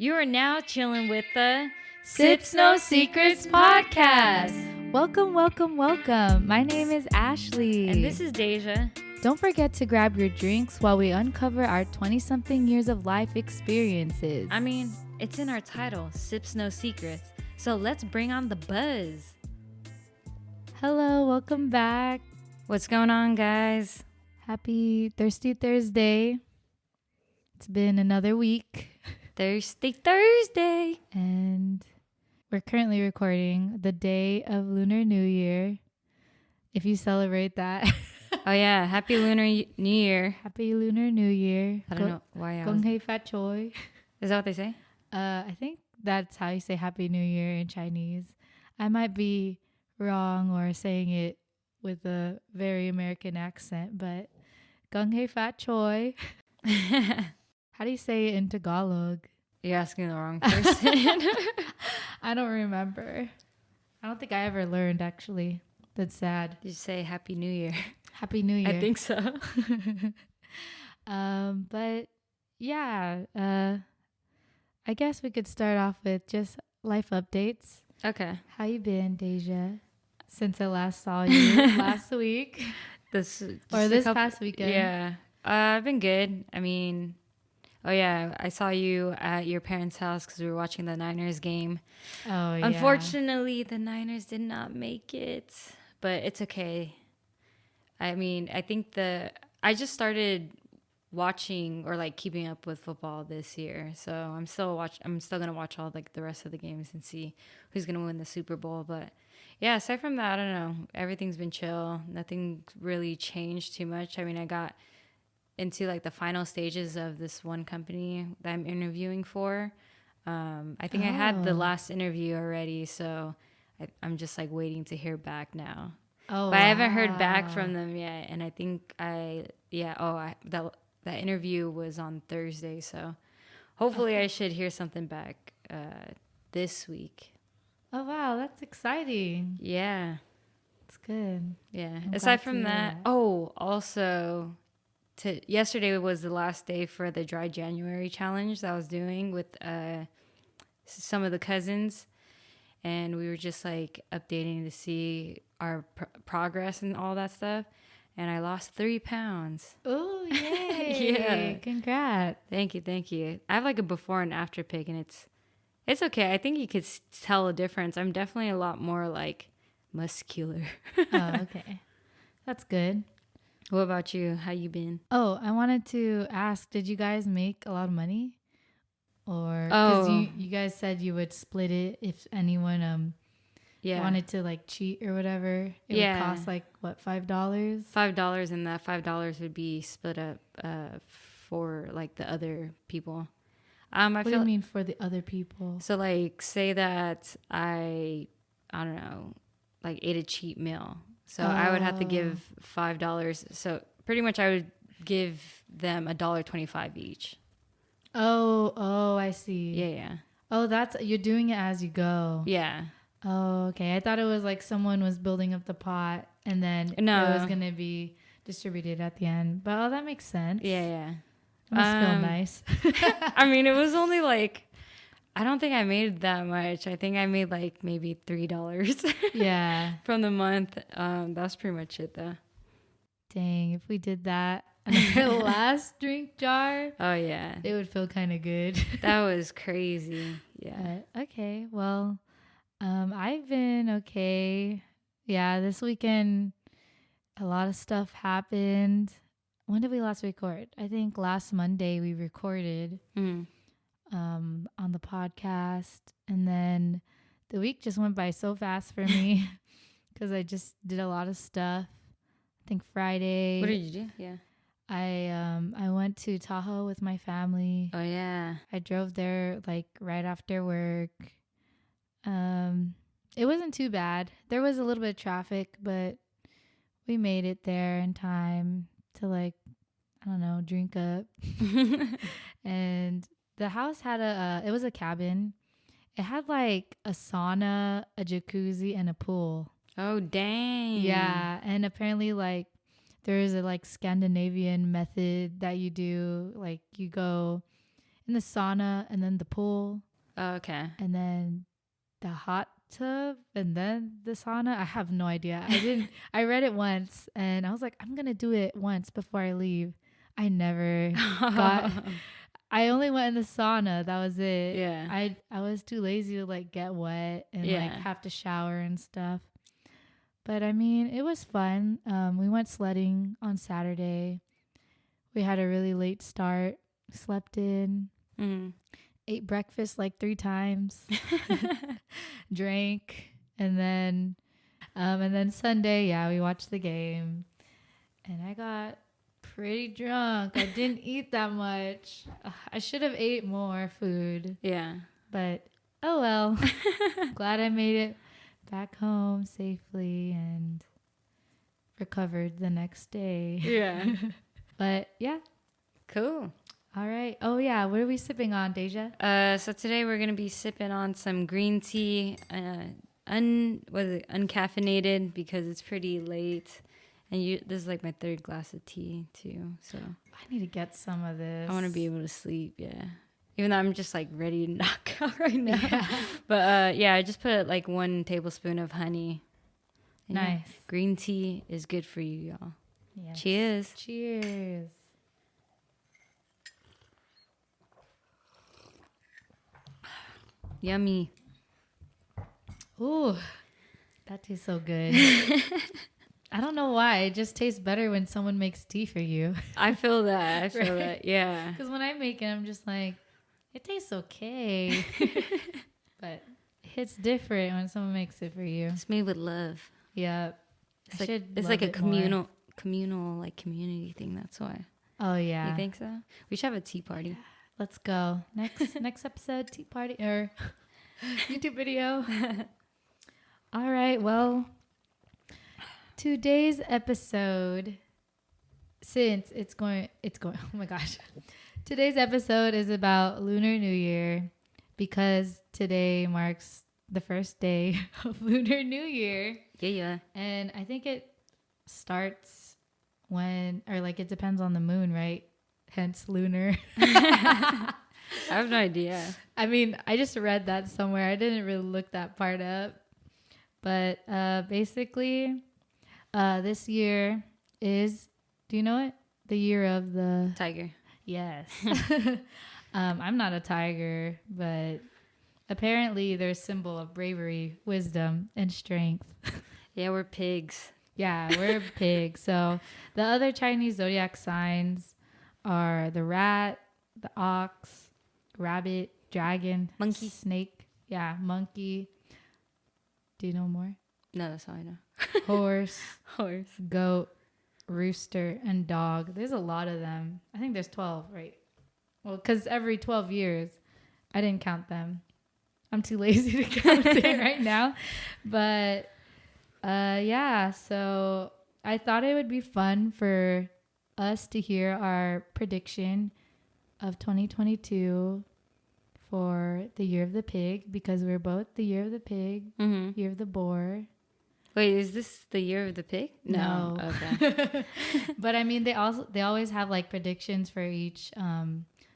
You are now chilling with the Sips No Secrets podcast. Welcome, welcome, welcome. My name is Ashley. And this is Daysia. Don't forget to grab your drinks while we uncover our 20-something years of life experiences. I mean, it's in our title, Sips No Secrets. So let's bring on the buzz. Hello, welcome back. What's going on, guys? Happy Thirsty Thursday. It's been another week. Thirsty Thursday. And we're currently recording the day of Lunar New Year. If you celebrate that. Oh, yeah. Happy Lunar New Year. Happy Lunar New Year. I don't know why I was... Gong hei fat choi. Is that what they say? I think that's how you say Happy New Year in Chinese. I might be wrong or saying it with a very American accent, but Gong hei fat choi. How do you say it in Tagalog? You're asking the wrong person. I don't remember. I don't think I ever learned, actually. That's sad. Did you say Happy New Year? Happy New Year. I think so. But yeah, I guess we could start off with just life updates. Okay. How you been, Daysia? Since I last saw you last week. This past weekend. Yeah. I've been good. I mean... Oh, yeah. I saw you at your parents' house because we were watching the Niners game. Oh, yeah. Unfortunately, the Niners did not make it, but it's okay. I mean, I think I just started watching or like keeping up with football this year. So I'm still going to watch all like the rest of the games and see who's going to win the Super Bowl. But yeah, aside from that, I don't know. Everything's been chill. Nothing really changed too much. I mean, I got into like the final stages of this one company that I'm interviewing for. I think I had the last interview already, so I'm just like waiting to hear back now. Oh, but I haven't heard back from them yet, and I think that interview was on Thursday, so hopefully I should hear something back this week. Oh wow, that's exciting. Yeah, it's good. Yeah. Aside from that, also. Yesterday was the last day for the Dry January challenge that I was doing with some of the cousins, and we were just like updating to see our progress and all that stuff, and I lost 3 pounds. Oh, yay. Yeah, congrats. Thank you. I have like a before and after pic, and it's okay. I think you could tell a difference. I'm definitely a lot more like muscular. Oh, okay, that's good. What about you? How you been? Oh, I wanted to ask, did you guys make a lot of money? Or because you guys said you would split it if anyone wanted to like cheat or whatever. It would cost like what, $5? $5, and that $5 would be split up for like the other people. What do you mean for the other people? So like say that I don't know, like ate a cheat meal. So I would have to give $5. So pretty much I would give them $1.25 each. Oh, I see. Yeah. Oh, you're doing it as you go. Yeah. Oh, okay. I thought it was like someone was building up the pot and then it was going to be distributed at the end. But that makes sense. Yeah. It must feel nice. I mean, it was only like, I don't think I made that much. I think I made like maybe $3. Yeah. From the month. That's pretty much it though. Dang, if we did that on our last drink jar. Oh yeah. It would feel kind of good. That was crazy. Yeah. Okay. Well, I've been okay. Yeah, this weekend a lot of stuff happened. When did we last record? I think last Monday we recorded. On the podcast, and then the week just went by so fast for me because I just did a lot of stuff. I think Friday. What did you do? Yeah. I went to Tahoe with my family. Oh yeah. I drove there like right after work. It wasn't too bad. There was a little bit of traffic, but we made it there in time to like, I don't know, drink up. And the house had it was a cabin. It had like a sauna, a jacuzzi, and a pool. Oh, dang. Yeah. And apparently like there is a like Scandinavian method that you do. Like you go in the sauna and then the pool Oh, okay. and then the hot tub and then the sauna. I have no idea. I read it once and I was like, I'm going to do it once before I leave. I never got, I only went in the sauna. That was it. Yeah. I was too lazy to like get wet and like have to shower and stuff. But I mean, it was fun. We went sledding on Saturday. We had a really late start, slept in, ate breakfast like 3 times, drank, and then Sunday, yeah, we watched the game, and I got pretty drunk. I didn't eat that much. I should have ate more food. Yeah. But oh well. Glad I made it back home safely and recovered the next day. Yeah. But yeah. Cool. All right. Oh yeah, what are we sipping on, Daysia? So today we're gonna be sipping on some green tea, uncaffeinated because it's pretty late. And this is like my 3rd glass of tea too, so I need to get some of this. I want to be able to sleep. Yeah, even though I'm just like ready to knock out right now. Yeah. But yeah, I just put like 1 tablespoon of honey. And Nice. yeah, green tea is good for you, y'all. Yes. Cheers. Cheers. Yummy. Ooh, that tastes so good. I don't know why. It just tastes better when someone makes tea for you. I feel that. I feel Right? that. Yeah. Because when I make it, I'm just like, it tastes okay. But it hits different when someone makes it for you. It's made with love. Yeah. It's like a communal like community thing. That's why. Oh, yeah. You think so? We should have a tea party. Let's go. Next episode, tea party or YouTube video. All right. Well, today's episode, since it's going, oh my gosh. Today's episode is about Lunar New Year because today marks the first day of Lunar New Year. Yeah. And I think it starts it depends on the moon, right? Hence lunar. I have no idea. I mean, I just read that somewhere. I didn't really look that part up. But basically, this year is, do you know it? The year of the Tiger. Yes. I'm not a tiger, but apparently there's symbol of bravery, wisdom, and strength. Yeah, we're pigs. Yeah, we're pigs. So the other Chinese Zodiac signs are the rat, the ox, rabbit, dragon, monkey, snake. Yeah, monkey. Do you know more? No, that's all I know. Horse, goat, rooster, and dog. There's a lot of them. I think there's 12, right? Well, because every 12 years, I didn't count them. I'm too lazy to count it right now. But yeah, so I thought it would be fun for us to hear our prediction of 2022 for the year of the pig, because we're both the year of the pig, year of the boar. Wait, is this the year of the pig? No. Okay. But I mean, they always have like predictions for each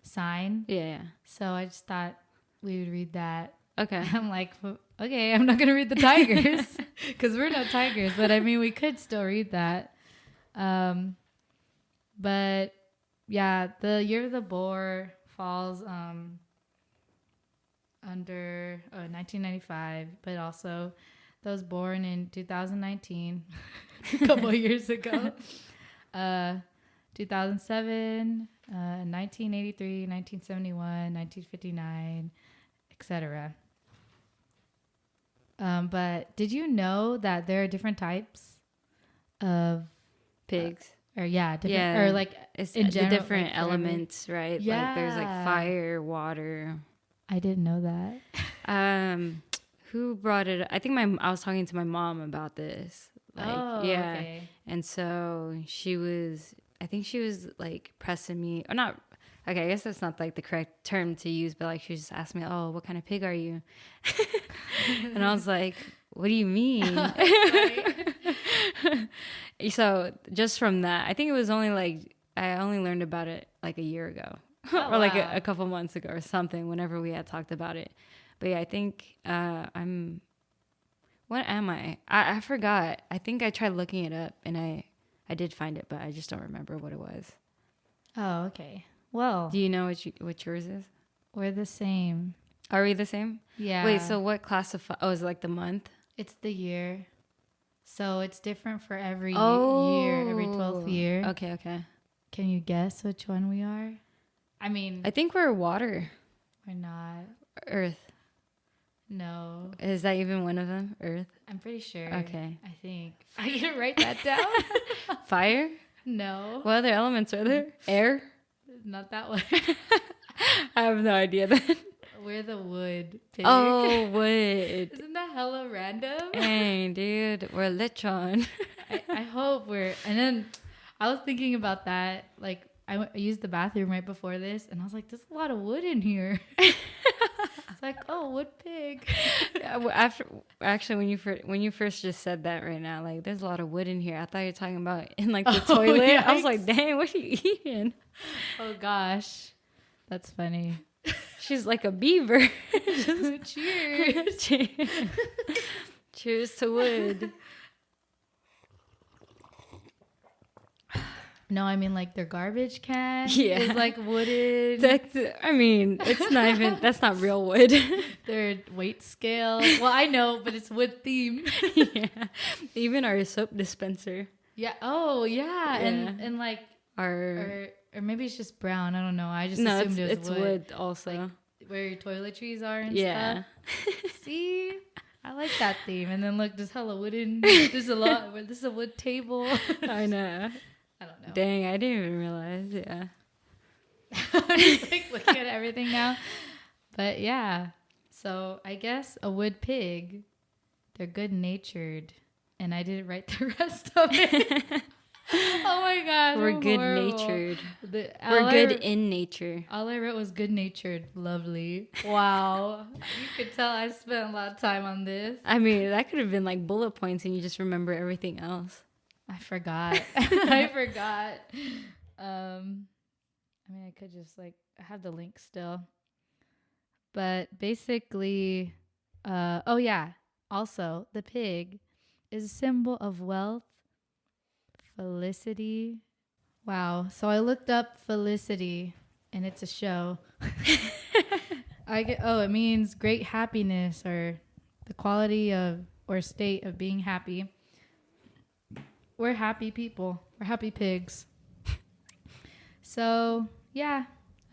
sign. Yeah. So I just thought we would read that. Okay. I'm like, okay, I'm not gonna read the tigers because we're not tigers. But I mean, we could still read that. But yeah, the year of the boar falls under 1995, but also those born in 2019, a couple of years ago, 2007, 1983, 1971, 1959, etc. But did you know that there are different types of pigs? Or like it's in general, the different like elements, right? Yeah. Like there's like fire, water. I didn't know that. Who brought it? I think I was talking to my mom about this. Like, okay. And so I think she was like pressing me, or not. Okay, I guess that's not like the correct term to use, but like she just asked me, "Oh, what kind of pig are you?" And I was like, "What do you mean?" So just from that, I think it was only like I only learned about it like a year ago. Oh, or like wow. a couple months ago or something, whenever we had talked about it. But yeah, I think I'm. What am I? I forgot. I think I tried looking it up and I did find it, but I just don't remember what it was. Oh, okay. Well, Do you know what yours is? we're the same. Are we the same? Yeah. Wait, so what classify? Oh, is it like the month? It's the year. So it's different for every Oh, year, every 12th year. Okay, okay. Can you guess which one we are? I mean, I think we're water, we're not. earth. No. Is that even one of them? Earth. I'm pretty sure. Okay. I think. I can write that down. Fire. No. What other elements are there? Air. Not that one. I have no idea then. We're the wood pig. Oh, wood. Isn't that hella random? Dang, dude, we're lechon. I hope we're. And then I was thinking about that. Like, I used the bathroom right before this, and I was like, there's a lot of wood in here. It's like, oh, wood pig. Yeah, when you first just said that right now, like there's a lot of wood in here. I thought you were talking about in like the toilet. Yikes. I was like, dang, what are you eating? Oh, gosh. That's funny. She's like a beaver. Cheers. Cheers. Cheers to wood. No, I mean like their garbage can Yeah. is like wooden. I mean, it's not even, that's not real wood. Their weight scale. Well, I know, but it's wood theme. Yeah. Even our soap dispenser. Yeah. Oh, yeah. Yeah. And like, Our or maybe it's just brown. I don't know. I just no, assumed it's it was wood. wood also. Like, where your toiletries are and Yeah. stuff. See? I like that theme. And then look, there's hella wooden. There's a lot. This is a wood table. I know. I don't know. Dang, I didn't even realize. Yeah. I'm just like looking at everything now. But yeah. So I guess a wood pig, they're good natured. And I didn't write the rest of it. Oh my gosh. We're I'm good horrible. natured. All We're I good wrote- in nature. All I wrote was good natured. Lovely. Wow. You could tell I spent a lot of time on this. I mean, that could have been like bullet points and you just remember everything else. I forgot. I forgot. I mean, I could just like, I have the link still. But basically, oh yeah. Also, the pig is a symbol of wealth, felicity. Wow. So I looked up felicity and it's a show. It means great happiness or the quality of or state of being happy. We're happy people. We're happy pigs. So, yeah.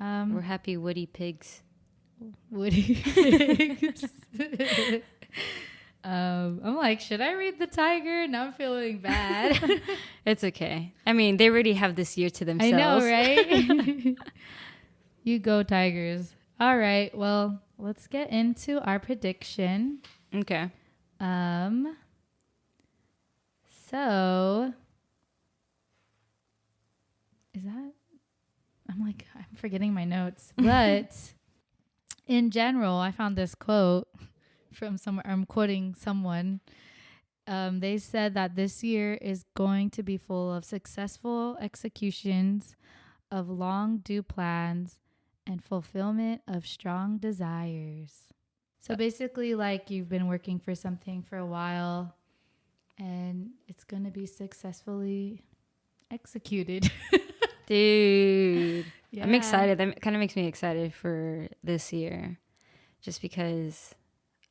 We're happy woody pigs. Woody pigs. I'm like, should I read the tiger? Now I'm feeling bad. It's okay. I mean, they already have this year to I themselves. know, right? You go, Tigers. All right. Well, let's get into our prediction. Okay. So is that? I'm forgetting my notes. But in general, I found this quote from somewhere. I'm quoting someone. They said that this year is going to be full of successful executions of long due plans and fulfillment of strong desires. So basically, like you've been working for something for a while and it's going to be successfully executed. Dude. Yeah. I'm excited. That kind of makes me excited for this year. Just because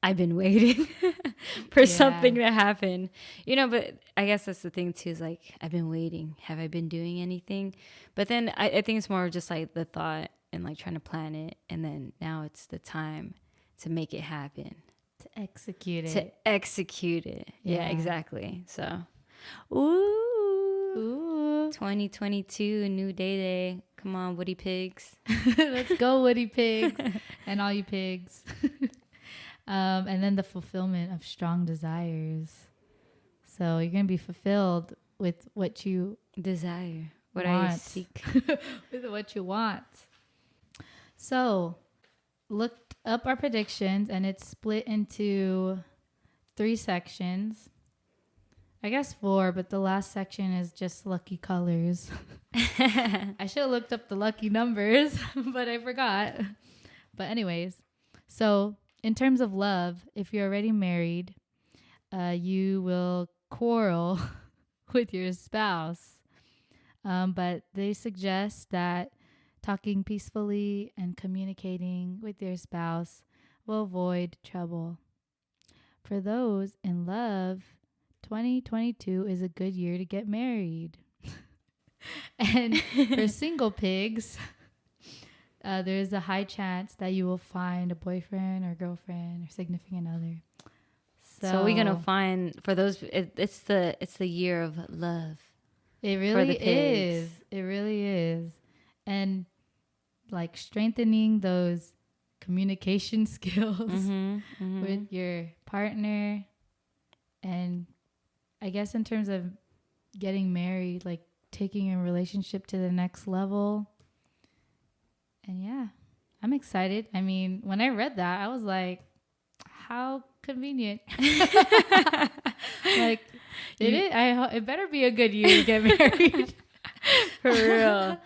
I've been waiting for something to happen. You know, but I guess that's the thing too, is like, I've been waiting. Have I been doing anything? But then I think it's more of just like the thought and like trying to plan it. And then now it's the time to make it happen. To execute it. To execute it. Yeah, Yeah. exactly. So, ooh. 2022, new day. Come on, Woody Pigs. Let's go, Woody Pigs. And all you pigs. And then the fulfillment of strong desires. So you're going to be fulfilled with what you Desire. What want. I seek. With what you want. So looked up our predictions and it's split into 3 sections. I guess 4, but the last section is just lucky colors. I should have looked up the lucky numbers, but I forgot. But anyways, so in terms of love, if you're already married, you will quarrel with your spouse. But they suggest that talking peacefully and communicating with your spouse will avoid trouble. For those in love, 2022 is a good year to get married. And for single pigs, there's a high chance that you will find a boyfriend or girlfriend or significant other. So we're gonna find for those. It's the year of love. It really is. It really is, and like strengthening those communication skills with your partner, and I guess in terms of getting married, like taking a relationship to the next level. And yeah, I'm excited. I mean, when I read that, I was like, how convenient. Like, it better be a good year to get married. For real.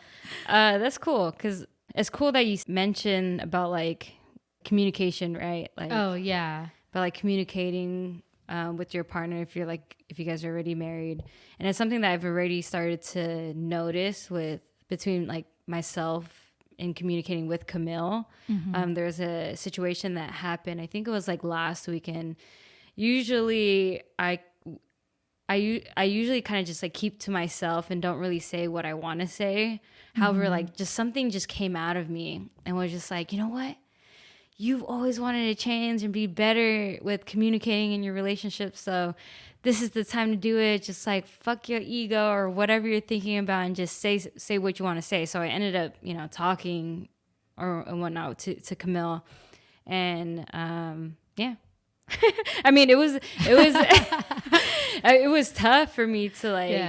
That's cool, because it's cool that you mentioned about like communication, right? Like, oh yeah, about like communicating with your partner if you guys are already married. And it's something that I've already started to notice between like myself in communicating with Camille. There's a situation that happened, I think it was like last weekend. Usually I usually kind of just like keep to myself and don't really say what I want to say. However, like just something just came out of me and was just like, you know what? You've always wanted to change and be better with communicating in your relationship. So this is the time to do it. Just like fuck your ego or whatever you're thinking about and just say what you want to say. So I ended up, talking or whatnot to Camille. And yeah. I mean, it was it was tough for me to like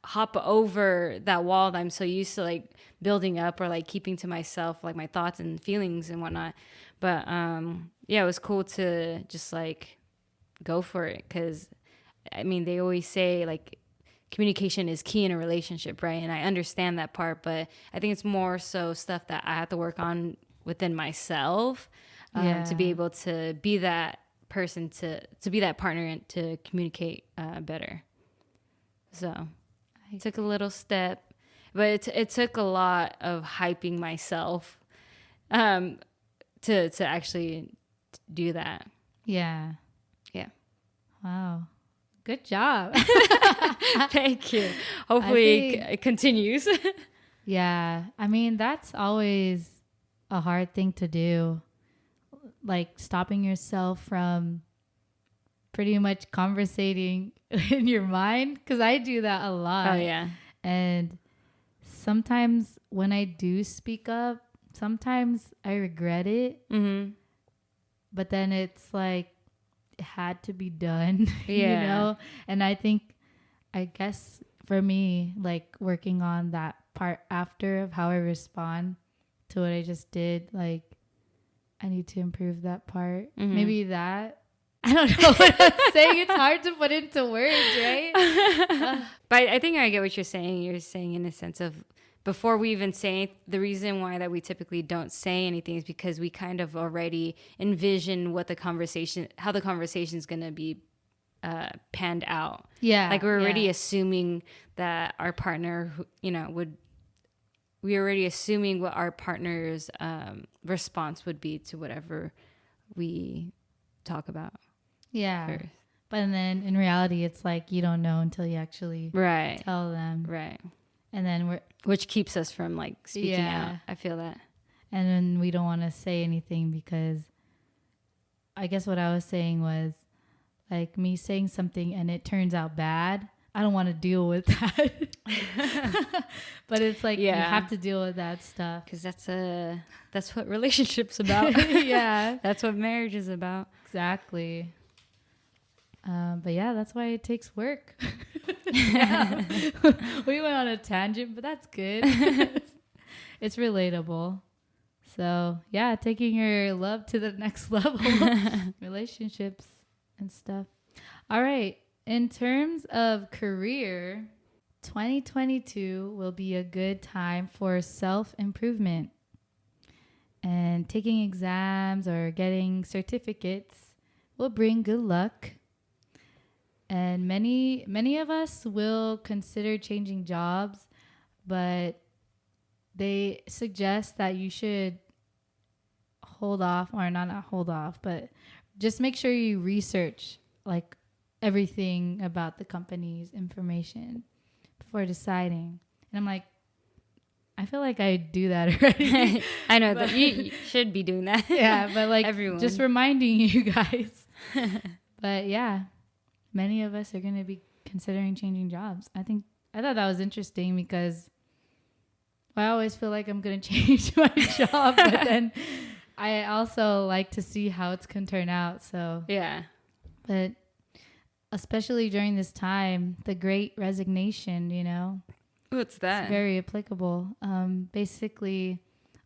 hop over that wall that I'm so used to like building up or like keeping to myself, like my thoughts and feelings and whatnot. But yeah, it was cool to just like go for it, because I mean, they always say like communication is key in a relationship, right? And I understand that part, but I think it's more so stuff that I have to work on within myself to be able to be that person, to be that partner and to communicate better. So I took a little step, but it took a lot of hyping myself to actually do that. Yeah. Yeah. Wow. Good job. Thank you. Hopefully it continues. Yeah. I mean, that's always a hard thing to do. Like stopping yourself from pretty much conversating in your mind. Because I do that a lot. Oh, yeah. And sometimes when I do speak up, sometimes I regret it. But then it's like, it had to be done. Yeah. And I guess for me, like working on that part after of how I respond to what I just did, like I need to improve that part. Maybe that, I don't know what I'm saying. It's hard to put into words, right? But I think I get what you're saying. You're saying in a sense of, before we even say, the reason why that we typically don't say anything is because we kind of already envision how the conversation is going to be panned out. Yeah. Like we're already assuming that our partner, we're already assuming what our partner's response would be to whatever we talk about. Yeah. First. But then in reality, it's like you don't know until you actually tell them. Right. And then which keeps us from like speaking out. I feel that. And then we don't want to say anything because I guess what I was saying was like me saying something and it turns out bad. I don't want to deal with that. But it's like you have to deal with that stuff. Because that's what relationships about. Yeah. That's what marriage is about. Exactly. But yeah, that's why it takes work. We went on a tangent, but that's good. It's relatable. So yeah, taking your love to the next level, relationships and stuff. All right. In terms of career, 2022 will be a good time for self-improvement. And taking exams or getting certificates will bring good luck. And many of us will consider changing jobs, but they suggest that you should hold off, or not hold off, but just make sure you research like everything about the company's information before deciding. And I'm like, I feel like I do that already. I know that you should be doing that. Yeah, but like everyone. Just reminding you guys. But yeah, many of us are going to be considering changing jobs. I thought that was interesting because I always feel like I'm going to change my job, but then I also like to see how it's going to turn out. So yeah, but especially during this time, the Great Resignation, you know. What's that? It's very applicable. Basically,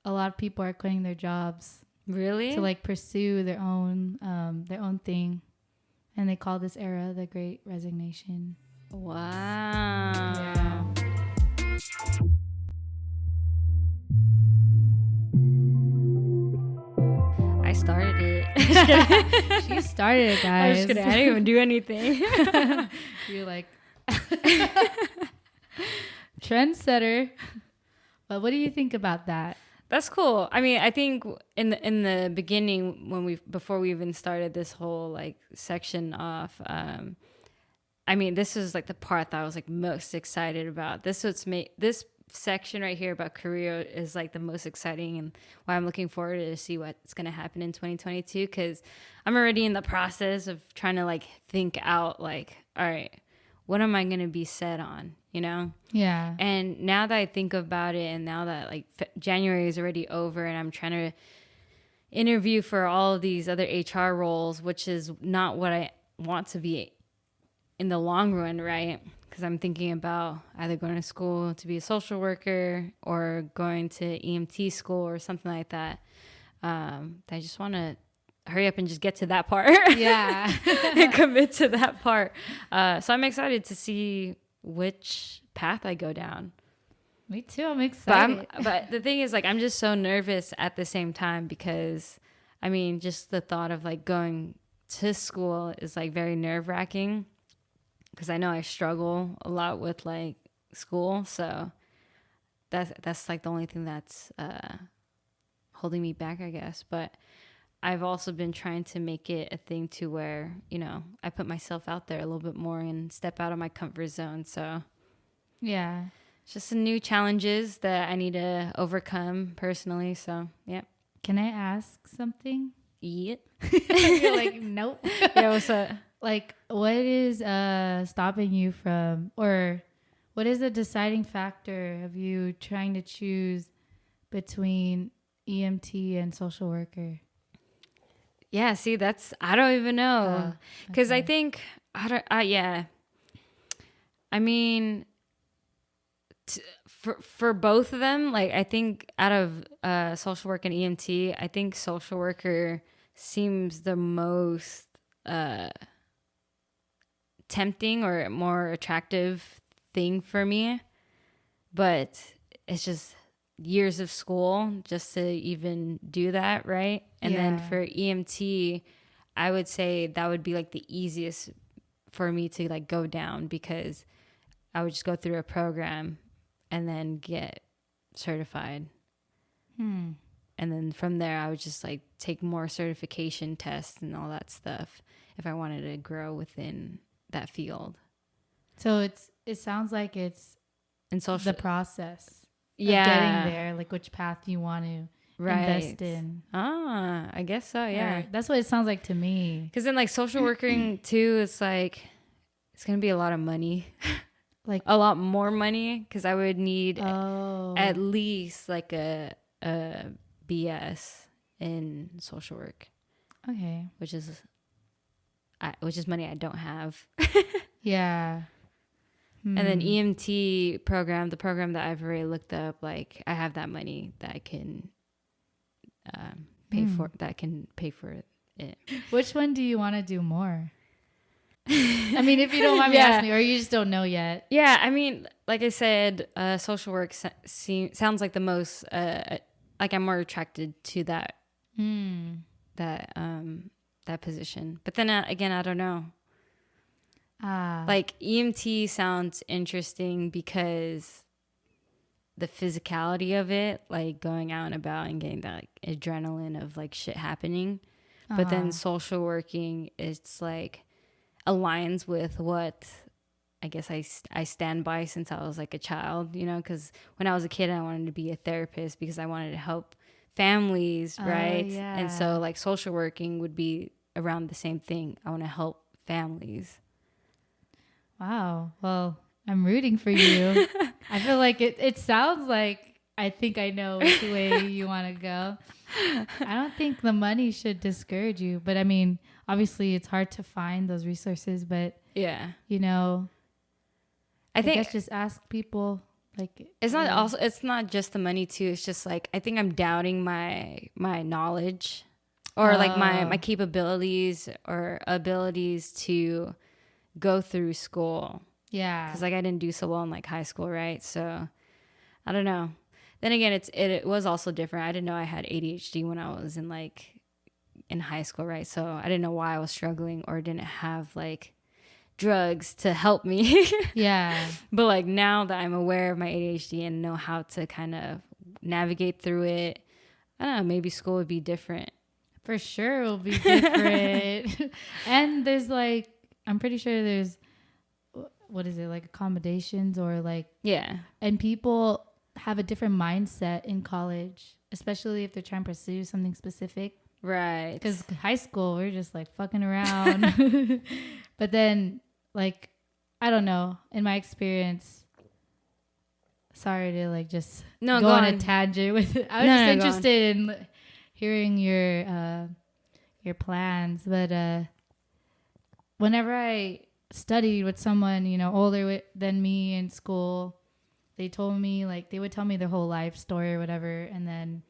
a lot of people are quitting their jobs. Really? To like pursue their own thing, and they call this era the Great Resignation. Wow. Yeah. I started it. She started it, guys. I'm just kidding. I didn't even do anything. You're like trendsetter. But what do you think about that? That's cool. I mean, I think in the beginning, before we even started this whole like section off, I mean, this is like the part that I was like most excited about. This section right here about career is like the most exciting, and why I'm looking forward to see what's going to happen in 2022, because I'm already in the process of trying to like think out like, all right, what am I going to be set on, you know? Yeah. And now that I think about it, and now that like January is already over and I'm trying to interview for all of these other HR roles, which is not what I want to be in the long run, right? Because I'm thinking about either going to school to be a social worker or going to EMT school or something like that. I just want to hurry up and just get to that part. Yeah. And commit to that part. So I'm excited to see which path I go down. Me too. I'm excited. But the thing is, like, I'm just so nervous at the same time because, I mean, just the thought of like going to school is like very nerve wracking, because I know I struggle a lot with like school. So that's like the only thing that's holding me back, I guess. But I've also been trying to make it a thing to where, you know, I put myself out there a little bit more and step out of my comfort zone. So yeah, it's just some new challenges that I need to overcome personally. So yeah. Can I ask something? Yeah. You're like, nope. Yeah, what's up? Like, what is stopping you from, or what is the deciding factor of you trying to choose between EMT and social worker? Yeah, see, I don't even know. Because okay. I think, yeah. I mean, for both of them, like, I think out of social work and EMT, I think social worker seems the most tempting or more attractive thing for me. But it's just years of school just to even do that, right? And then for EMT, I would say that would be like the easiest for me to like go down, because I would just go through a program and then get certified. And then from there, I would just like take more certification tests and all that stuff if I wanted to grow within that field. So it sounds like it's in social the process. Yeah, getting there, like which path you want to invest in. I guess so. Yeah, that's what it sounds like to me. Because then, like, social working too, it's like it's gonna be a lot of money, like a lot more money, because I would need at least like a BS in social work. Okay, which is money I don't have. Yeah. And then EMT program, the program that I've already looked up, like I have that money that I can pay for. That can pay for it. Which one do you want to do more? I mean, if you don't mind me asking, or you just don't know yet. Yeah, I mean, like I said, social work sounds like the most, like I'm more attracted to that position. But then again, I don't know. Like EMT sounds interesting because the physicality of it, like going out and about and getting that like, adrenaline of like shit happening. But then social working, it's like aligns with what I guess I stand by since I was like a child, you know, because when I was a kid, I wanted to be a therapist because I wanted to help families, right? Yeah. And so like social working would be around the same thing. I want to help families. Wow. Well, I'm rooting for you. I feel like it sounds like I think I know which way you want to go. I don't think the money should discourage you. But I mean, obviously it's hard to find those resources. But, yeah, you know, I think guess just ask people. Like it's not just the money too. It's just like I think I'm doubting my knowledge or like my capabilities or abilities to go through school. Yeah. Because like I didn't do so well in like high school, right? So I don't know. Then again, it was also different. I didn't know I had ADHD when I was in high school, right? So I didn't know why I was struggling or didn't have like drugs to help me. Yeah. But like now that I'm aware of my ADHD and know how to kind of navigate through it, I don't know, maybe school would be different. For sure it'll be different. And there's like, I'm pretty sure there's, what is it, like accommodations or like, yeah. And people have a different mindset in college, especially if they're trying to pursue something specific. Right. Because high school, we're just like fucking around. But then, like, I don't know. In my experience, sorry to like just go on a tangent with it. I was just interested in hearing your plans. But whenever I studied with someone, you know, older than me in school, they told me like they would tell me their whole life story or whatever, and then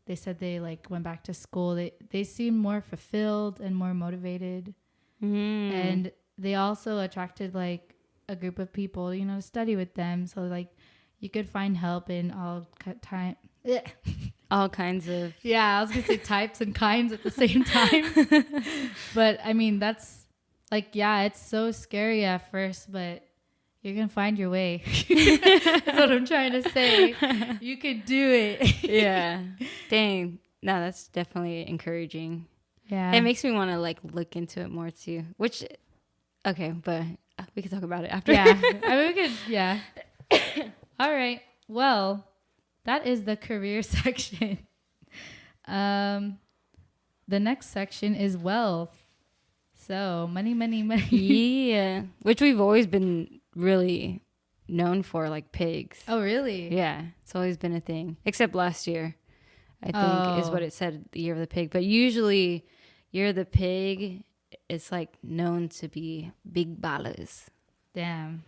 they said they like went back to school. They seemed more fulfilled and more motivated, and they also attracted like a group of people, you know, to study with them. So like you could find help in all kinds of I was gonna say types and kinds at the same time. But I mean that's like it's so scary at first, but you're gonna find your way. That's what I'm trying to say. You could do it. Yeah. Dang. No, that's definitely encouraging. Yeah. It makes me want to like look into it more too. Which, okay, but we can talk about it after. Yeah. I mean, we could. Yeah. All right. Well, that is the career section. The next section is wealth. So money. Yeah. Which we've always been really known for, like pigs. Oh, really? Yeah. It's always been a thing. Except last year, I think is what it said, the year of the pig. But usually year of the pig, it's like known to be big ballers. Damn.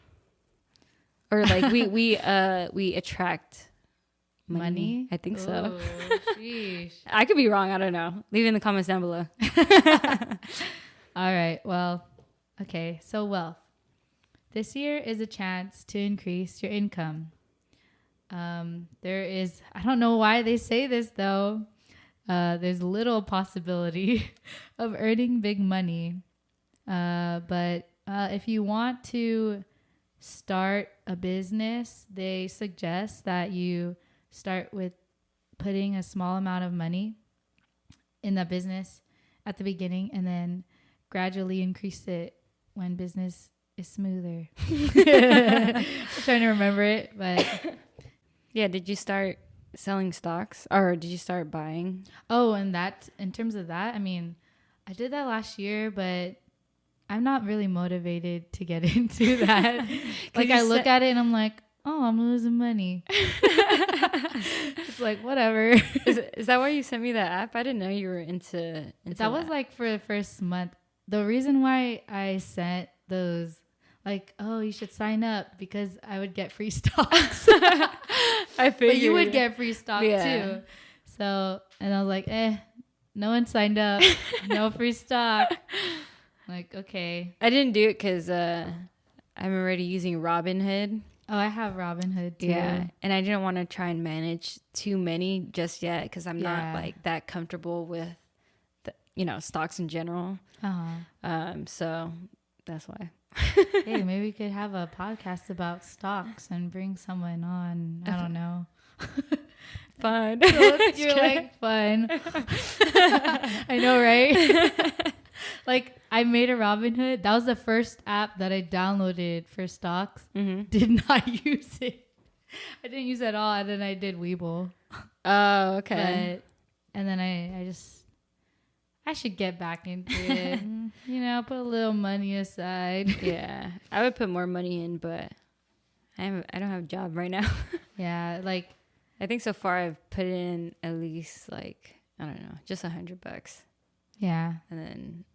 Or like we attract money. I think so. Oh, sheesh. I could be wrong. I don't know. Leave it in the comments down below. All right. Well, okay. So wealth. This year is a chance to increase your income. There is, I don't know why they say this though. There's little possibility of earning big money. But if you want to start a business, they suggest that you start with putting a small amount of money in the business at the beginning and then gradually increase it when business is smoother. I'm trying to remember it, but yeah. Did you start selling stocks or did you start buying? Oh, and that in terms of that, I mean, I did that last year, but I'm not really motivated to get into that. Like I look at it and I'm like, oh, I'm losing money. It's like, whatever. Is that why you sent me that app? I didn't know you were into that. Was like for the first month. The reason why I sent those, like, oh, you should sign up because I would get free stocks. I figured. But you would get free stock too. So, and I was like, no one signed up. No free stock. Like, okay. I didn't do it because I'm already using Robinhood. Oh, I have Robinhood too. Yeah, and I didn't want to try and manage too many just yet because I'm not Yeah. like that comfortable with, stocks in general. So that's why. Hey, maybe we could have a podcast about stocks and bring someone on. I don't know. Fun. So you're like, fun. I know, right? Like, I made a Robinhood. That was the first app that I downloaded for stocks. Mm-hmm. Did not use it. I didn't use it at all. And then I did Webull. Oh, okay. And then I should get back into it. Put a little money aside. Yeah, I would put more money in, but I don't have a job right now. Yeah, like I think so far I've put in at least like I don't know, just $100, yeah, and then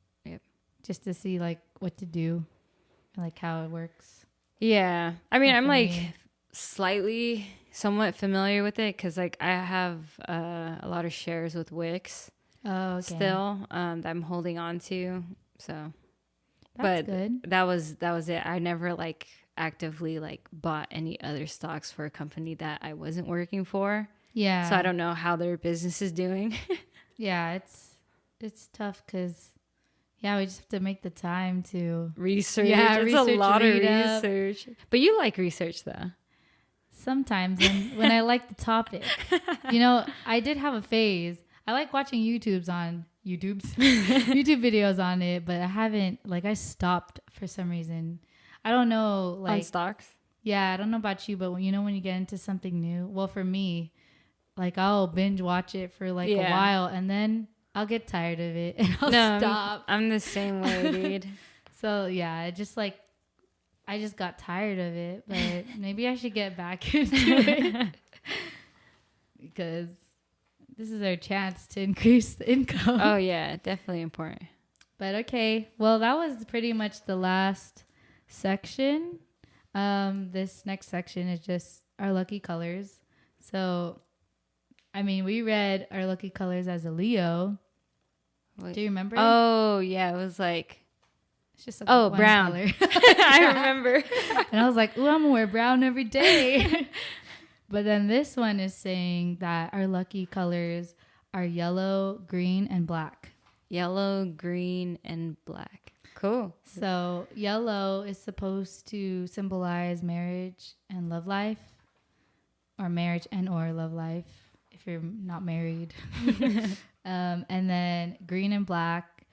just to see like what to do, like how it works. Yeah, I mean I'm like me. slightly, somewhat familiar with it because like I have a lot of shares with Wix. Oh, okay. Still, that I'm holding on to. So, That's good. That was it. I never like actively like bought any other stocks for a company that I wasn't working for. Yeah. So I don't know how their business is doing. Yeah, it's tough because we just have to make the time to research. Yeah, it's a lot of read research. But you like research though. Sometimes when I like the topic. I did have a phase. I like watching YouTube videos on it, but I haven't, like, I stopped for some reason. I don't know, like, on stocks. Yeah, I don't know about you, but when you get into something new, well, for me, like, I'll binge watch it for like a while, and then I'll get tired of it and I'll stop. I'm the same way, dude. So yeah, I just got tired of it, but maybe I should get back into it because this is our chance to increase the income. Oh yeah, definitely important. But okay, well, that was pretty much the last section. This next section is just our lucky colors. So, I mean, we read our lucky colors as a Leo. Wait. Do you remember? Oh yeah, it was like, it's just brown. Color. I remember. And I was like, ooh, I'm gonna wear brown every day. But then this one is saying that our lucky colors are yellow, green, and black. Yellow, green, and black. Cool. So yellow is supposed to symbolize marriage and love life, or marriage and or love life if you're not married. And then green and black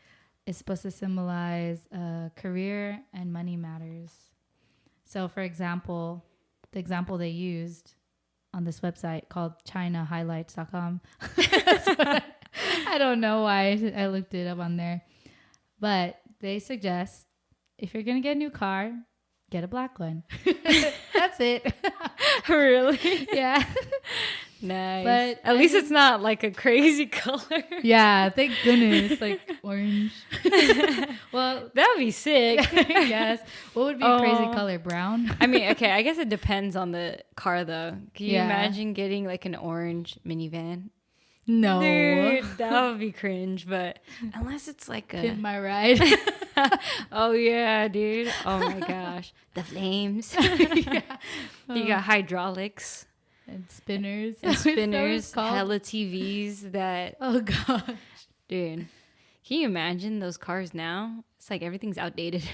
is supposed to symbolize career and money matters. So for example, the example they used on this website called ChinaHighlights.com. I don't know why I looked it up on there. But they suggest if you're going to get a new car, get a black one. That's it. Really? Yeah. Nice. But at least it's not like a crazy color. Yeah, thank goodness. Like orange. Well, that would be sick. Yes. What would be a crazy color? Brown? I mean, okay, I guess it depends on the car though. Can you imagine getting like an orange minivan? No. Dude, that would be cringe, but unless it's like In my ride. Oh yeah, dude. Oh my gosh. The flames. Yeah. You got hydraulics. And spinners. Hella TVs that... Oh gosh. Dude, can you imagine those cars now? It's like everything's outdated.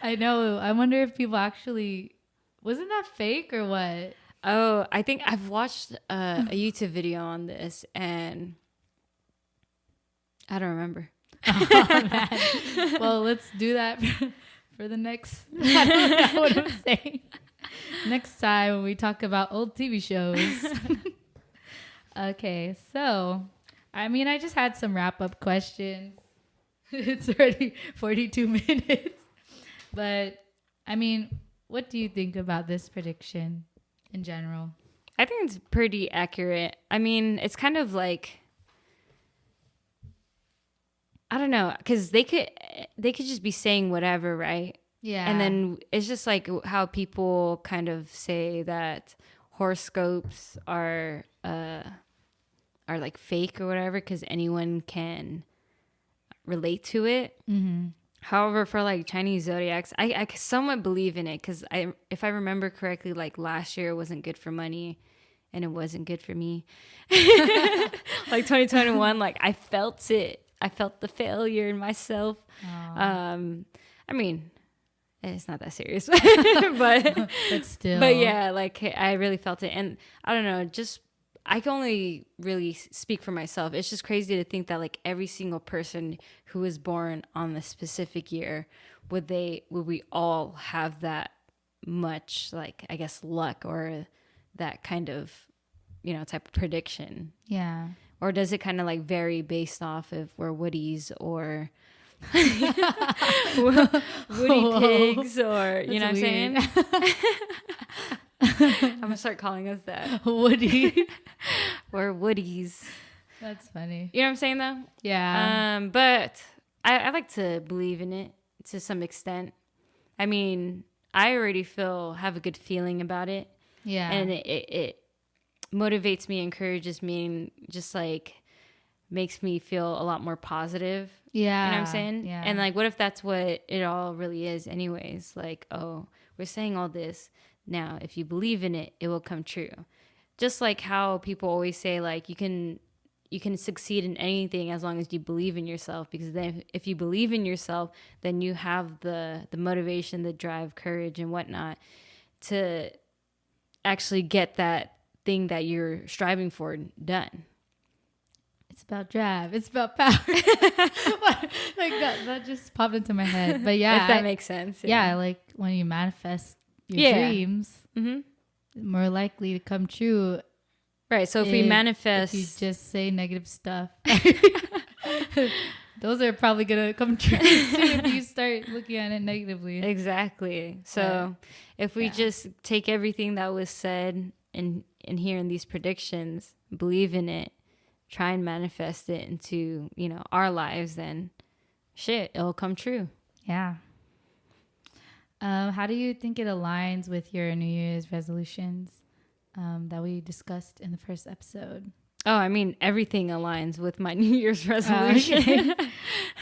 I know. I wonder if people actually... Wasn't that fake or what? Oh, I think I've watched a YouTube video on this and I don't remember. Oh, man. Well, let's do that for the next... I don't know what I'm saying. Next time when we talk about old TV shows. Okay, so, I mean, I just had some wrap-up questions. It's already 42 minutes. But, I mean, what do you think about this prediction in general? I think it's pretty accurate. I mean, it's kind of like... I don't know, because they could just be saying whatever, right? Yeah. And then it's just like how people kind of say that horoscopes are like fake or whatever because anyone can relate to it. However, for like Chinese zodiacs, I somewhat believe in it because if I remember correctly, like last year wasn't good for money, and it wasn't good for me. Like 2021, like I felt it. I felt the failure in myself. I mean, it's not that serious, but still, but yeah, like I really felt it, and I don't know, just I can only really speak for myself. It's just crazy to think that like every single person who was born on the specific year, would we all have that much, like, I guess, luck or that kind of, type of prediction? Yeah. Or does it kind of like vary based off if we're woodies or woody pigs, or you know what I'm saying? I'm gonna start calling us that. Woody. Or woodies. That's funny. You know what I'm saying though? Yeah. But I like to believe in it to some extent. I mean, I already have a good feeling about it. Yeah. And it motivates me, encourages me, and just like makes me feel a lot more positive. Yeah. You know what I'm saying? Yeah. And like, what if that's what it all really is anyways? Like, oh, we're saying all this. Now, if you believe in it, it will come true. Just like how people always say, like, you can succeed in anything as long as you believe in yourself, because then if you believe in yourself, then you have the motivation, the drive, courage, and whatnot to actually get that thing that you're striving for done. It's about drive. It's about power. Like that just popped into my head. But yeah, if that makes sense. Yeah, like when you manifest your dreams, more likely to come true. Right. So if we manifest, if you just say negative stuff, those are probably gonna come true too if you start looking at it negatively. Exactly. So if we just take everything that was said and here in these predictions, believe in it, try and manifest it into, our lives, then shit, it'll come true. Yeah. How do you think it aligns with your New Year's resolutions that we discussed in the first episode? Oh, I mean, everything aligns with my New Year's resolution.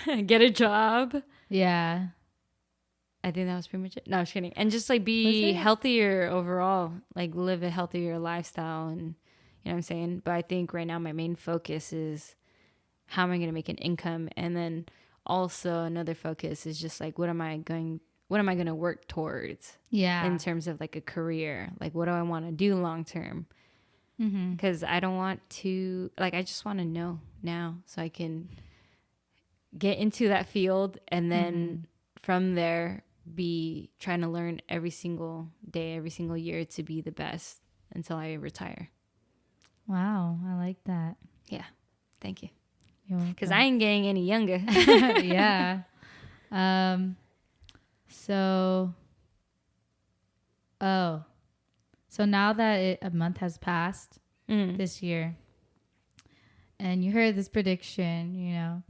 Okay. Get a job. Yeah. I think that was pretty much it. No, I was kidding. And just like be healthier overall, like live a healthier lifestyle, and you know what I'm saying? But I think right now my main focus is how am I going to make an income? And then also another focus is just like, what am I going to work towards? Yeah. In terms of like a career, like what do I want to do long term? Because I don't want to, like, I just want to know now so I can get into that field, and then from there be trying to learn every single day, every single year to be the best until I retire. Wow, I like that. Yeah, thank you. Because I ain't getting any younger. Yeah. So now that a month has passed this year, and you heard this prediction,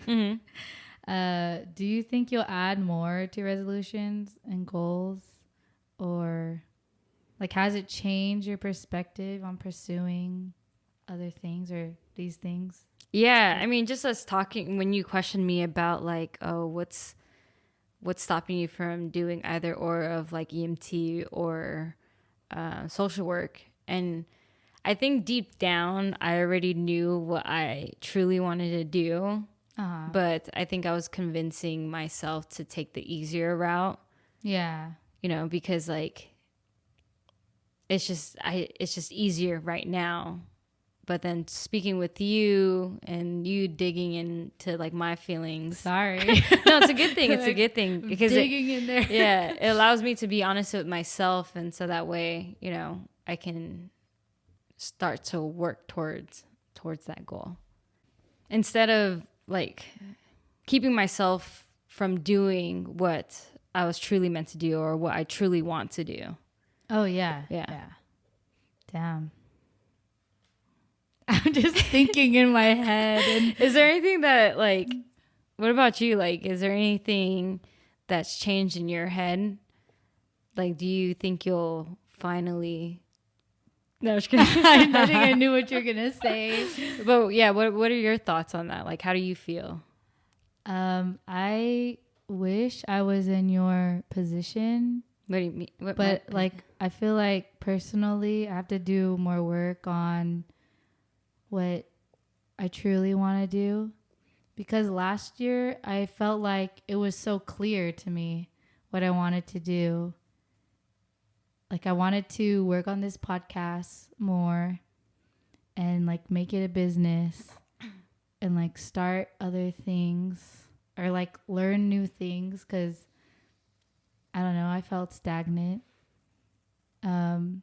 do you think you'll add more to resolutions and goals, or like has it changed your perspective on pursuing other things or these things? Yeah, I mean, just us talking, when you questioned me about like, oh, what's stopping you from doing either or of like EMT or social work, and I think deep down I already knew what I truly wanted to do, but I think I was convincing myself to take the easier route. Yeah, because like it's just easier right now. But then speaking with you and you digging into like my feelings. Sorry. No, it's a good thing. It's a good thing because digging in there. Yeah, it allows me to be honest with myself, and so that way, I can start to work towards that goal instead of like keeping myself from doing what I was truly meant to do or what I truly want to do. Oh yeah. Damn. I'm just thinking in my head. And is there anything that like, what about you? Like, is there anything that's changed in your head? Like, do you think you'll finally... No, I was kidding. I think I knew what you were going to say. But yeah, what are your thoughts on that? Like, how do you feel? I wish I was in your position. What do you mean? But like, I feel like personally, I have to do more work on what I truly want to do. Because last year, I felt like it was so clear to me what I wanted to do. Like, I wanted to work on this podcast more and like make it a business and like start other things or like learn new things, because I don't know, I felt stagnant. And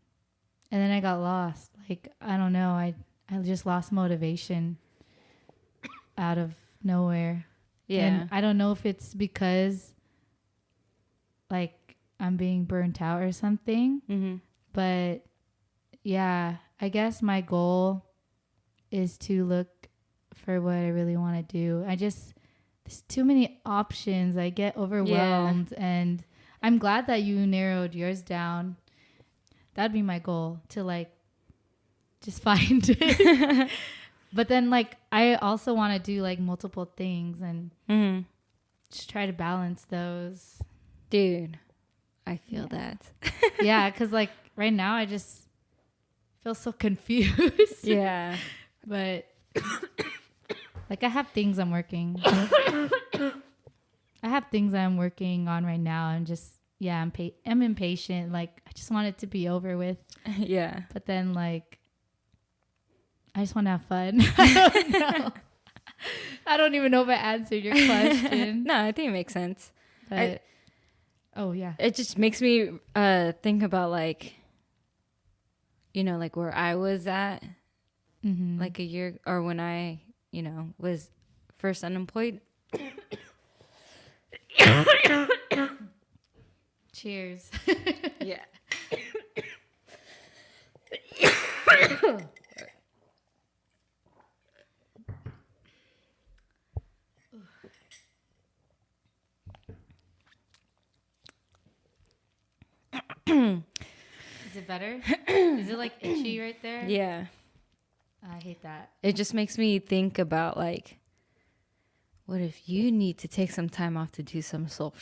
then I got lost. Like, I don't know, I just lost motivation out of nowhere. Yeah. And I don't know if it's because like I'm being burnt out or something. Mm-hmm. But yeah, I guess my goal is to look for what I really want to do. There's too many options. I get overwhelmed. And I'm glad that you narrowed yours down. That'd be my goal, to like just find it. But then like I also want to do like multiple things and just try to balance those. Dude, I feel that. Yeah, because like right now I just feel so confused. Yeah. But like I have things I'm working. I have things I'm working on right now, and just I'm impatient. Like I just want it to be over with. Yeah. But then like I just want to have fun. I don't know. I don't even know if I answered your question. No, I think it makes sense. But oh yeah, it just makes me think about like, you know, like where I was at like a year, or when I, you know, was first unemployed. Cheers. Yeah. Is it better? Is it like itchy right there? Yeah. I hate that. It just makes me think about like, what if you need to take some time off to do some soul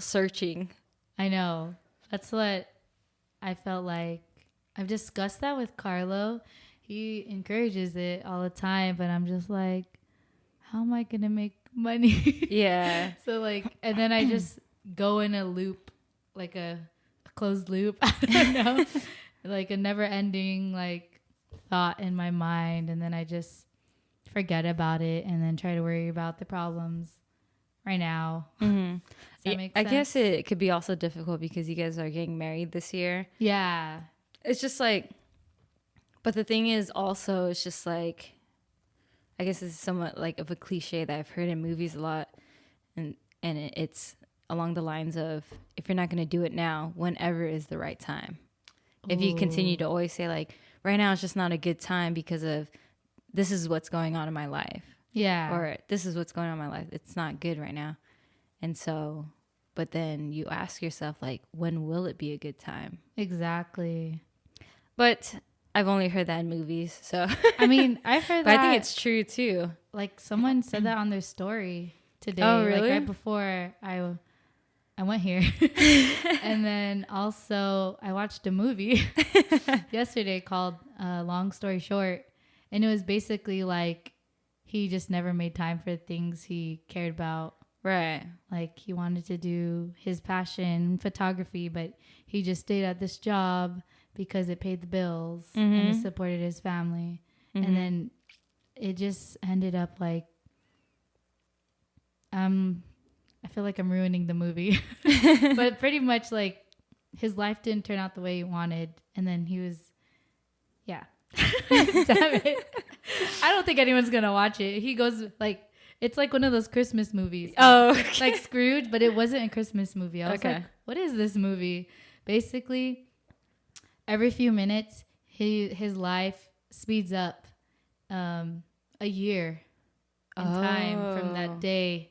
searching. I know. That's what I felt like. I've discussed that with Carlo. He encourages it all the time, but I'm just like, how am I going to make money? Yeah. So like, and then I just go in a loop, like a closed loop. I don't know. Like a never ending like thought in my mind. And then I just forget about it and then try to worry about the problems right now. Mm-hmm. Does that make sense? I guess it could be also difficult because you guys are getting married this year. Yeah. It's just like, but the thing is also, it's just like, I guess it's somewhat like of a cliche that I've heard in movies a lot. And it's along the lines of, if you're not going to do it now, whenever is the right time. If you continue to always say like, right now it's just not a good time because of this is what's going on in my life. Yeah. Or this is what's going on in my life. It's not good right now. And so, but then you ask yourself like, when will it be a good time? Exactly. But I've only heard that in movies. So, I mean, I've heard but that. I think it's true too. Like someone said that on their story today. Oh, really? Like right before I went here. And then also I watched a movie yesterday called Long Story Short. And it was basically like he just never made time for things he cared about. Right. Like he wanted to do his passion, photography, but he just stayed at this job because it paid the bills and it supported his family. And then it just ended up like, I feel like I'm ruining the movie, but pretty much like his life didn't turn out the way he wanted. And then he was, yeah. Damn it. I don't think anyone's going to watch it. He goes like, it's like one of those Christmas movies. Oh, okay. Like Scrooge, but it wasn't a Christmas movie. I was Okay. like, what is this movie? Basically, every few minutes, his life speeds up a year in time from that day.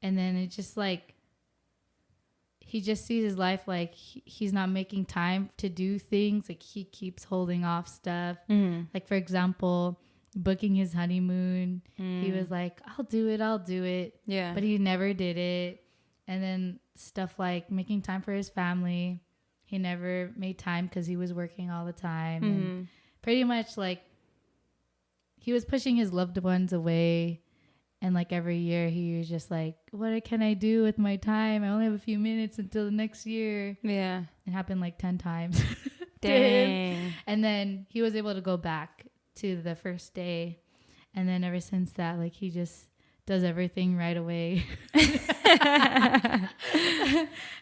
And then it's just like, he just sees his life like he's not making time to do things. Like he keeps holding off stuff. Like, for example, booking his honeymoon. He was like, I'll do it. Yeah. But he never did it. And then stuff like making time for his family. He never made time because he was working all the time. And pretty much like he was pushing his loved ones away. And like every year he was just like, what can I do with my time? I only have a few minutes until the next year. Yeah. It happened like 10 times. Dang. And then he was able to go back to the first day. And then ever since that, like he just does everything right away.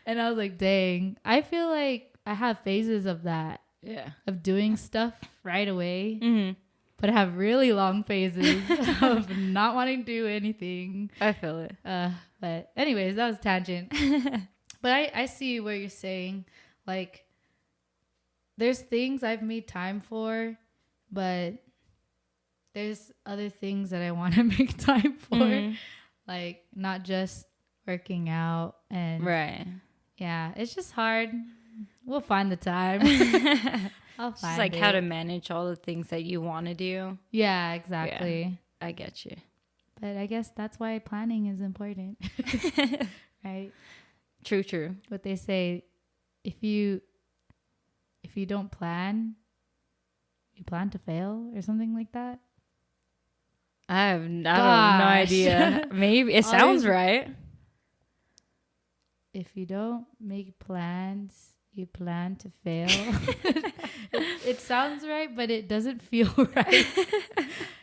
And I was like, dang, I feel like I have phases of that. Yeah. Of doing stuff right away. But I have really long phases of not wanting to do anything. I feel it. But anyways, that was tangent. But I see what you're saying. Like, there's things I've made time for, but there's other things that I want to make time for. Like, not just working out. And right. Yeah, it's just hard. We'll find the time. I'll find just like it. how to manage all the things that you want to do. Yeah, exactly. Yeah, I get you. But I guess that's why planning is important. Right? True. What they say, if you don't plan, you plan to fail or something like that. I have no idea. Maybe it sounds right. If you don't make plans, you plan to fail. It sounds right, but it doesn't feel right.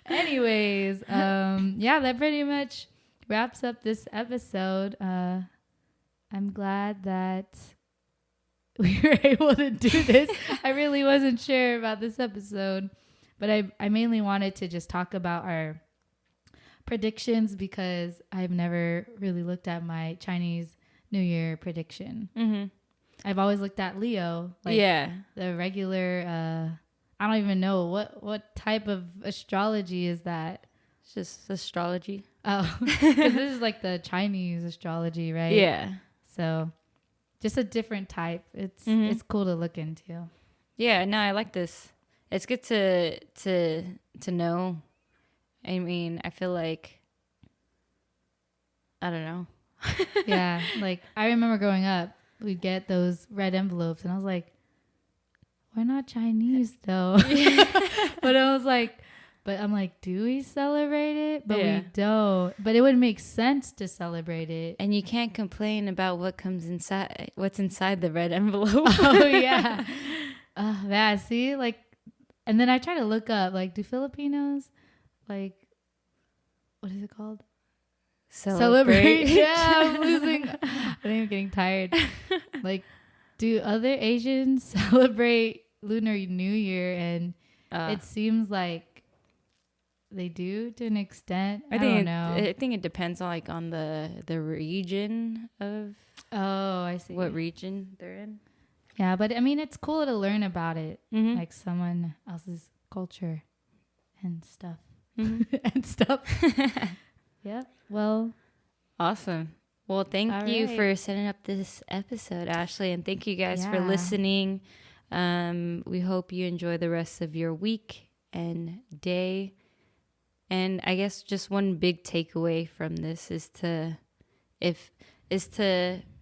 Anyways, yeah, that pretty much wraps up this episode. I'm glad that we were able to do this. I really wasn't sure about this episode, but I mainly wanted to just talk about our predictions because I've never really looked at my Chinese New Year prediction. I've always looked at Leo, like the regular. I don't even know what type of astrology is that. It's just astrology. Oh, because this is like the Chinese astrology, right? Yeah. So, just a different type. It's cool to look into. Yeah. No, I like this. It's good to know. I mean, I feel like I don't know. Yeah, like I remember growing up, we'd get those red envelopes, and I was like, "We're not Chinese, though." But I'm like, do we celebrate it? But we don't. But it would make sense to celebrate it. And you can't complain about what's inside the red envelope. Oh yeah. Man, see, like, and then I try to look up, like, do Filipinos, like, what is it called? Celebrate. Yeah, I'm losing. I think I'm getting tired. Like, do other Asians celebrate Lunar New Year? And it seems like they do to an extent. I don't know. I think it depends on the region of. Oh, I see. What region they're in. Yeah, but I mean, it's cool to learn about it, like someone else's culture and stuff. And stuff. Yep. Well, awesome. Well, thank you for setting up this episode, Ashley, and thank you guys for listening. We hope you enjoy the rest of your week and day. And I guess just one big takeaway from this is to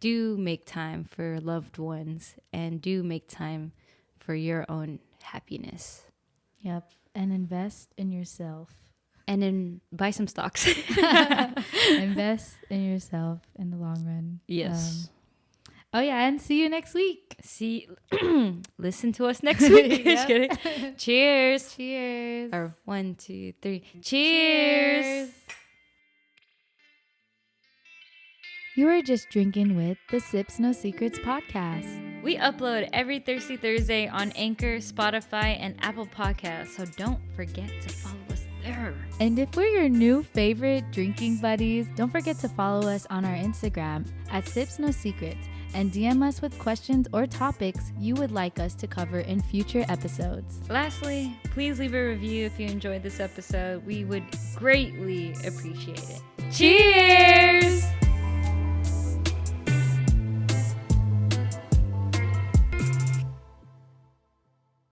do make time for loved ones and do make time for your own happiness. Yep. And invest in yourself. And then buy some stocks. Invest in yourself in the long run. Yes. Oh yeah, and see you next week. Listen to us next week. Just kidding. Cheers. Cheers. Or 1, 2, 3. Cheers. You are just drinking with the Sips No Secrets podcast. We upload every Thirsty Thursday on Anchor, Spotify, and Apple Podcasts, so don't forget to follow us there. And if we're your new favorite drinking buddies, don't forget to follow us on our Instagram at Sips No Secrets and DM us with questions or topics you would like us to cover in future episodes. Lastly, please leave a review if you enjoyed this episode. We would greatly appreciate it. Cheers!